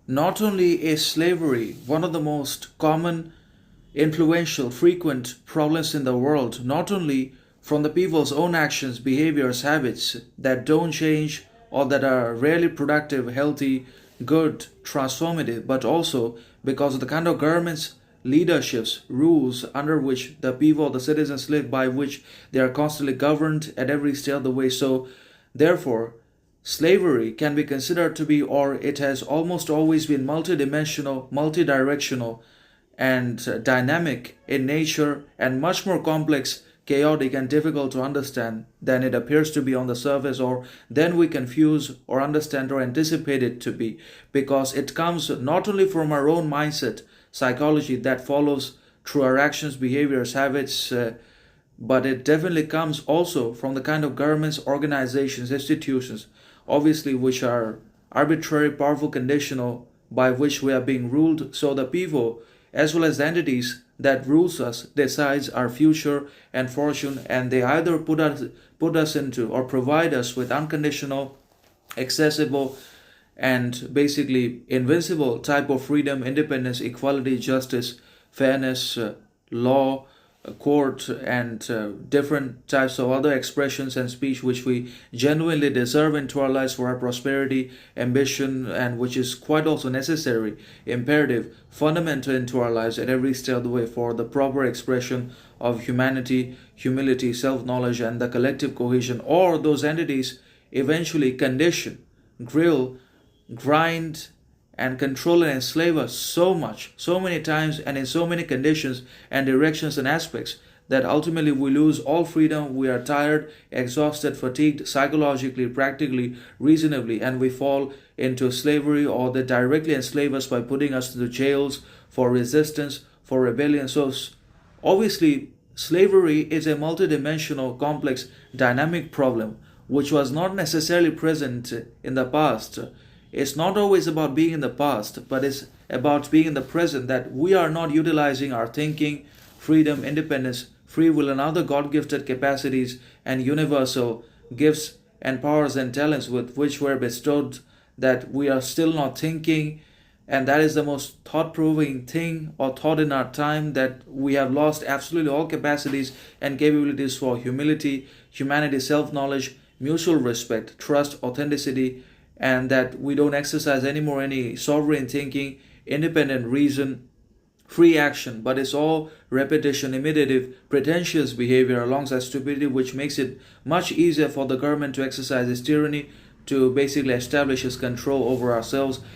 Not only is slavery one of the most common, influential, frequent problems in the world, not only from the people's own actions, behaviors, habits that don't change or that are rarely productive, healthy, good, transformative, but also because of the kind of governments, leaderships, rules under which the people, the citizens live, by which they are constantly governed at every step of the way. So, therefore, slavery can be considered to be, or it has almost always been, multidimensional, multidirectional, and dynamic in nature, and much more complex, chaotic, and difficult to understand than it appears to be on the surface, or than we confuse or understand or anticipate it to be, because it comes not only from our own mindset, psychology that follows through our actions, behaviors, habits, but it definitely comes also from the kind of governments, organizations, institutions, obviously, which are arbitrary, powerful, conditional, by which we are being ruled. So the people, as well as the entities that rules us, decides our future and fortune, and they either put us into or provide us with unconditional, accessible, and basically invincible type of freedom, independence, equality, justice, fairness, law, court, and different types of other expressions and speech which we genuinely deserve into our lives for our prosperity, ambition, and which is quite also necessary, imperative, fundamental into our lives at every step of the way for the proper expression of humanity, humility, self knowledge, and the collective cohesion. Or those entities eventually condition, grill, grind, and control and enslave us so much, so many times, and in so many conditions and directions and aspects that ultimately we lose all freedom. We are tired, exhausted, fatigued, psychologically, practically, reasonably, and we fall into slavery, or they directly enslave us by putting us into jails for resistance, for rebellion. So, obviously, slavery is a multidimensional, complex, dynamic problem which was not necessarily present in the past. It's not always about being in the past, but it's about being in the present, that we are not utilizing our thinking, freedom, independence, free will, and other God gifted capacities and universal gifts and powers and talents with which we're bestowed, that we are still not thinking. And that is the most thought provoking thing or thought in our time, that we have lost absolutely all capacities and capabilities for humility, humanity, self knowledge, mutual respect, trust, authenticity, and that we don't exercise anymore any sovereign thinking, independent reason, free action, but it's all repetition, imitative, pretentious behavior alongside stupidity, which makes it much easier for the government to exercise its tyranny, to basically establish its control over ourselves